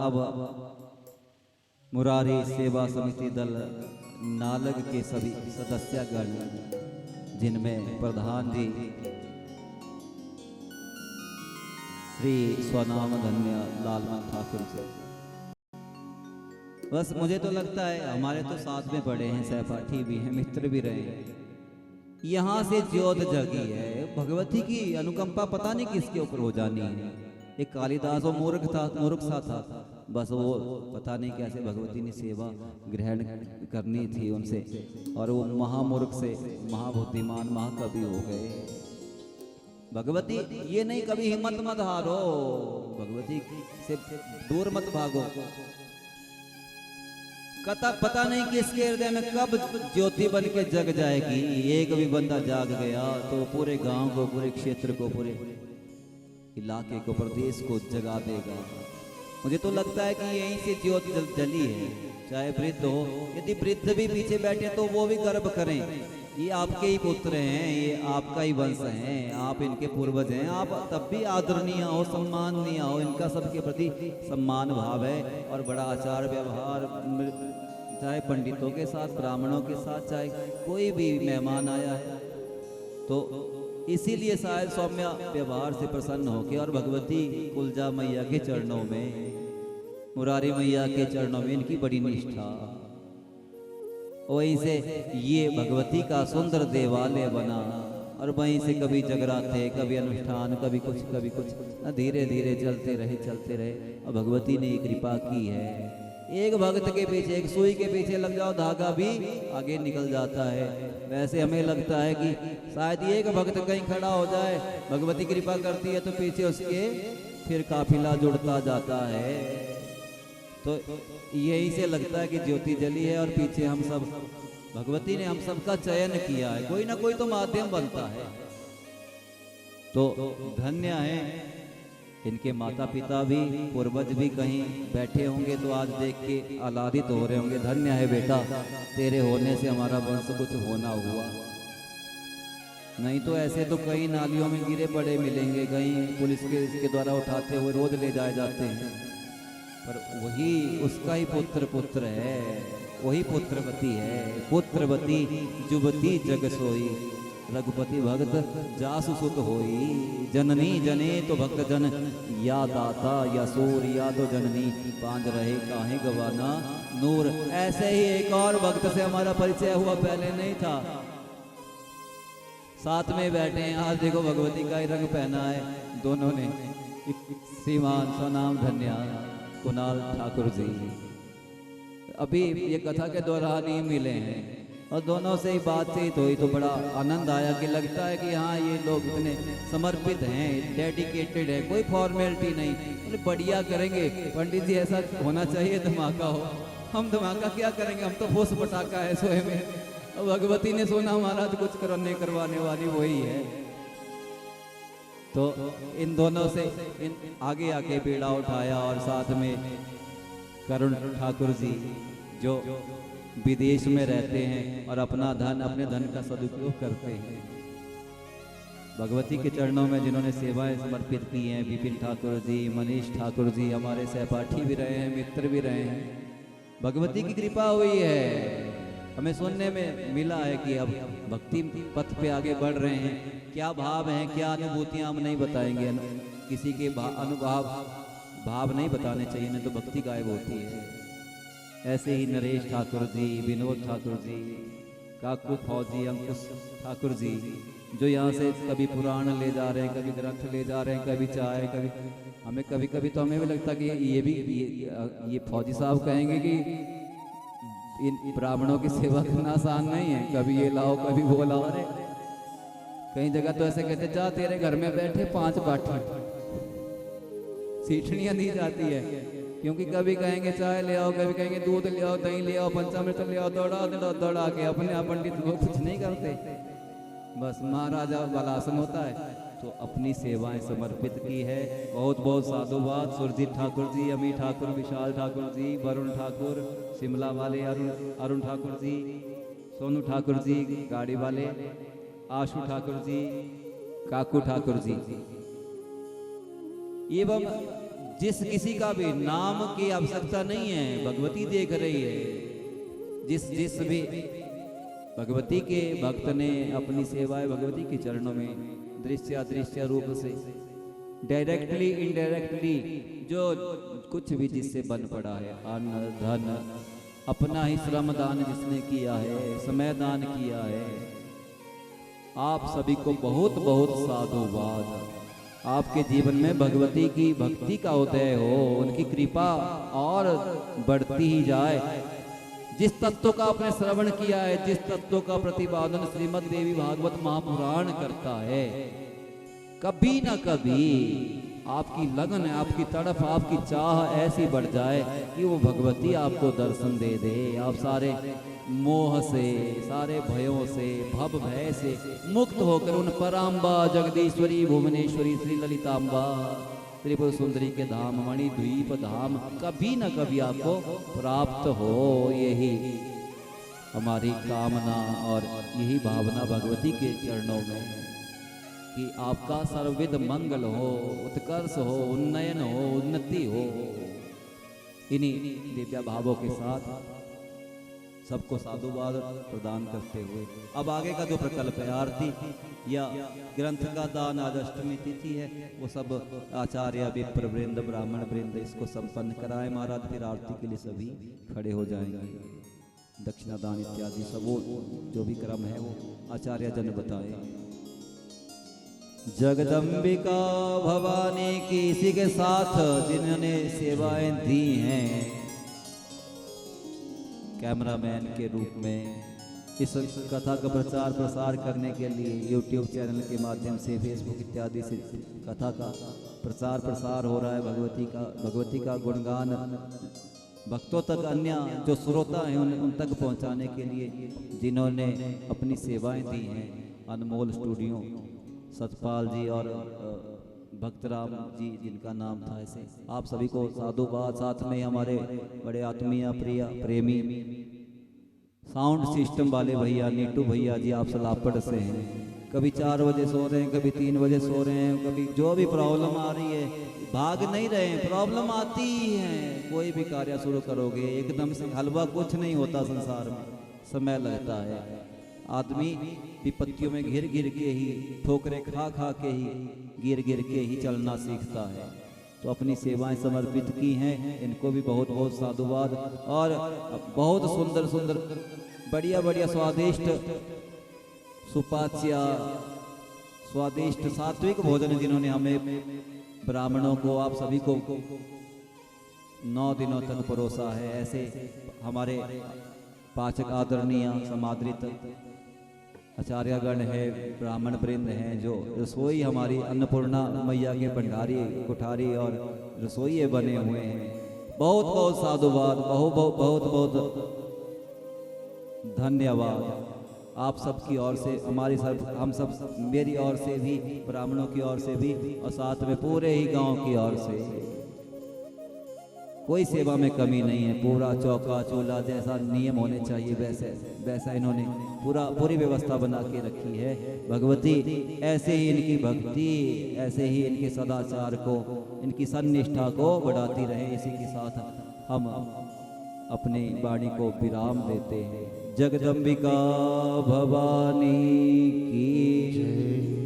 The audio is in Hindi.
अब मुरारी सेवा समिति दल नालग के सभी सदस्यगण, जिनमें प्रधान जी श्री स्वनाम धन्य लालमन ठाकुर जी। बस मुझे तो लगता है हमारे तो साथ में पढ़े हैं, सहपाठी भी हैं, मित्र भी रहे हैं। यहाँ से ज्योत जगी है, भगवती की अनुकंपा पता नहीं किसके ऊपर हो जानी है। एक कालिदास वो मूर्ख सा था, बस वो पता नहीं कैसे भगवती ने सेवा ग्रहण करनी थी उनसे, और वो महामूर्ख से महाबुद्धिमान महाकवि हो गए। भगवती ये नहीं, कभी हिम्मत मत हारो, भगवती से दूर मत भागो। कथा पता नहीं किसके हृदय में कब ज्योति बन के जग जाएगी। एक भी बंदा जाग गया तो पूरे गांव को, पूरे क्षेत्र को, पूरे इलाके को, प्रदेश को जगा देगा। मुझे तो लगता है कि यहीं से ज्योत जली है। चाहे वृद्ध हो, यदि वृद्ध भी पीछे बैठे तो वो भी गर्व करें, ये आपके ही पुत्र हैं, ये आपका ही वंश हैं, आप इनके पूर्वज हैं। आप तब भी आदरणीय हो, सम्माननीय हो, इनका सबके प्रति सम्मान भाव है। और बड़ा आचार व्यवहार, चाहे पंडितों के साथ, ब्राह्मणों के साथ, चाहे कोई भी मेहमान आया है तो इसीलिए शायद सौम्य व्यवहार से प्रसन्न होके और भगवती कुलजा मैया के चरणों में, मुरारी मैया के चरणों में इनकी बड़ी निष्ठा। वहीं से ये भगवती का सुंदर देवालय बना, और वहीं से कभी जगराते, कभी अनुष्ठान, कभी कुछ धीरे धीरे चलते रहे। और भगवती ने कृपा की है। एक भक्त के पीछे, एक सुई के पीछे लग जाओ, धागा भी आगे निकल जाता है। वैसे हमें लगता है कि शायद एक भक्त कहीं खड़ा हो जाए, भगवती कृपा करती है तो पीछे उसके फिर काफिला जुड़ता जाता है। तो यही से लगता है कि ज्योति जली है और पीछे हम सब, भगवती ने हम सबका चयन किया है, कोई ना कोई तो माध्यम बनता है। तो धन्य है इनके माता पिता भी, पूर्वज भी कहीं बैठे होंगे तो आज देख के आह्लादित हो रहे होंगे। धन्य है बेटा, तेरे होने से हमारा वंश कुछ होना हुआ। नहीं तो ऐसे तो कई नालियों में गिरे पड़े मिलेंगे, कहीं पुलिस के इसके द्वारा उठाते हुए रोज ले जाए जाते हैं। पर वही उसका ही पुत्र है, वही पुत्रवती है। पुत्रवती जुबती जग सोई, रघुपति भक्त जासु सुत होई। जननी जने तो भक्त जन, या दाता या सूर या तो जननी, बांध रहे काहे गवाना नूर। ऐसे ही एक और भक्त से हमारा परिचय हुआ, पहले नहीं था, साथ में बैठे हैं। आज देखो भगवती का ही रंग पहना है दोनों ने। श्रीमान स्वनाम धन्य कुणाल ठाकुर जी अभी ये कथा के दौरान ही मिले हैं, और दोनों से ही बातचीत हुई तो बड़ा आनंद आया कि लगता है कि हाँ ये लोग इतने समर्पित हैं, डेडिकेटेड है, कोई फॉर्मेलिटी नहीं, मतलब बढ़िया करेंगे। पंडित जी ऐसा होना चाहिए, धमाका हो। हम धमाका क्या करेंगे, हम तो ठोस पटाखा है सोए में। भगवती ने सोना महाराज कुछ करवाने वाली वही है। तो इन दोनों से आगे आके बीड़ा उठाया, और साथ में करुण ठाकुर जी जो विदेश में रहते हैं और अपने धन का सदुपयोग करते हैं। भगवती के चरणों में जिन्होंने सेवाएं समर्पित की हैं, विपिन ठाकुर जी, मनीष ठाकुर जी हमारे सहपाठी भी रहे हैं, मित्र भी रहे हैं। भगवती की कृपा हुई है, हमें सुनने में मिला है कि अब भक्ति पथ पे आगे बढ़ रहे हैं। क्या भाव हैं, क्या अनुभूतियां हम नहीं बताएंगे, किसी के भाव नहीं बताने चाहिए, नहीं तो भक्ति गायब होती है। ऐसे ही नरेश ठाकुर जी, विनोद ठाकुर जी, काकू फौजी, अंकुश ठाकुर जी जो यहाँ से कभी पुराण ले जा रहे हैं, कभी ग्रंथ ले जा रहे हैं, कभी चाय, कभी हमें कभी तो हमें भी लगता कि ये फौजी साहब कहेंगे कि इन ब्राह्मणों की सेवा करना आसान नहीं है, कभी ये लाओ कभी वो लाओ। अरे कई जगह तो ऐसे कहते जा तेरे घर में बैठे 5 बाटी सीठनियां दी जाती है, क्योंकि कभी कहेंगे चाय ले आओ, कभी कहेंगे दूध ले आओ, दही ले आओ, पंचामृत ले आओ, दौड़ा के अपने आप पंडित लोग कुछ नहीं करते, बस महाराजा वाला आसन होता है। तो अपनी सेवाएं समर्पित की है। बहुत बहुत साधुवाद सुरजीत ठाकुर जी, अमी ठाकुर, विशाल ठाकुर जी, वरुण ठाकुर, शिमला वाले अरुण ठाकुर जी, सोनू ठाकुर जी गाड़ी वाले, आशु ठाकुर जी, काकू ठाकुर जी, एवं जिस किसी का भी नाम की आवश्यकता नहीं है, भगवती देख रही है। जिस भी भगवती के भक्त ने अपनी सेवाएं भगवती के चरणों में दृश्य अदृश्य रूप से डायरेक्टली इनडायरेक्टली जो कुछ भी जिससे बन पड़ा है, अन्न धन, अपना ही श्रम दान जिसने किया है, समय दान किया है, आप सभी को बहुत बहुत साधुवाद। आपके जीवन में भगवती की भक्ति का उदय हो, उनकी कृपा और बढ़ती ही जाए। जिस तत्व का आपने श्रवण किया है, जिस तत्व का प्रतिपादन श्रीमद् देवी भागवत महापुराण करता है, कभी ना कभी आपकी लगन, आपकी तड़प, आपकी चाह ऐसी बढ़ जाए कि वो भगवती आपको दर्शन दे दे। आप सारे मोह से, सारे भयों से, भव भय से मुक्त होकर उन पराम्बा जगदीश्वरी भुवनेश्वरी श्री ललिताम्बा त्रिपुर सुंदरी के धाम, मणिद्वीप धाम कभी न कभी आपको प्राप्त हो। यही हमारी कामना और यही भावना भगवती के चरणों में कि आपका सर्वविध मंगल हो, उत्कर्ष हो, उन्नयन हो, उन्नति हो। इन्हीं दिव्य भावों के साथ सबको साधुवाद प्रदान करते हुए अब आगे का जो प्रकल्प है, आरती या ग्रंथ का दान, आज अष्टमी तिथि है, वो सब आचार्य विप्र वृंद ब्राह्मण वृंद इसको संपन्न कराए महाराज। फिर आरती के लिए सभी खड़े हो जाएंगे। दक्षिणा दान इत्यादि सब वो जो भी क्रम है वो आचार्य जन बताए। जगदम्बिका भवानी की इसी के साथ जिन्होंने सेवाएं दी हैं कैमरामैन के रूप में, इस कथा का प्रचार प्रसार करने के लिए YouTube चैनल के माध्यम से, फेसबुक इत्यादि से कथा का प्रचार प्रसार हो रहा है। भगवती का गुणगान भक्तों तक, अन्य जो श्रोता हैं उन तक पहुंचाने के लिए जिन्होंने अपनी सेवाएं दी हैं, अनमोल स्टूडियो, सतपाल जी और भक्तराम जी जिनका नाम था, ऐसे आप सभी को साधुवाद। साथ में हमारे बड़े आत्मीय प्रिय प्रेमी साउंड सिस्टम वाले भैया नीटू भैया जी, आप सलापड़ से हैं। कभी 4 बजे सो रहे हैं, कभी 3 बजे सो रहे हैं, कभी जो भी प्रॉब्लम आ रही है, भाग नहीं रहे हैं, प्रॉब्लम आती ही है। कोई भी कार्य शुरू करोगे एकदम से हलवा कुछ नहीं होता, संसार में समय लगता है। आदमी विपत्तियों में घिर घिर के ही, ठोकरे खा खा के ही, गिर गिर के ही चलना सीखता है। तो अपनी सेवाएं समर्पित की हैं, इनको भी बहुत बहुत साधुवाद। और बहुत सुंदर सुंदर बढ़िया बढ़िया स्वादिष्ट सुपाच्य स्वादिष्ट सात्विक भोजन जिन्होंने हमें ब्राह्मणों को, आप सभी को 9 दिनों तक परोसा है। ऐसे हमारे पाचक आदरणीय समादृत आचार्यगण है, ब्राह्मण वृंद हैं, जो रसोई हमारी अन्नपूर्णा मैया के भंडारी कुठारी और रसोई बने हुए हैं। बहुत बहुत साधुवाद, बहुत बहुत बहुत धन्यवाद आप सबकी ओर से, हम सब, मेरी ओर से भी, ब्राह्मणों की ओर से भी, और साथ में पूरे ही गांव की ओर से। कोई सेवा में कमी नहीं है, पूरा चौका चूल्हा जैसा नियम होने चाहिए वैसा इन्होंने पूरी व्यवस्था बना के रखी है। भगवती ऐसे ही इनकी भक्ति, ऐसे ही इनके सदाचार को, इनकी सन्निष्ठा को बढ़ाती रहे। इसी के साथ हम अपनी वाणी को विराम देते हैं। जगदम्बिका भवानी की जय।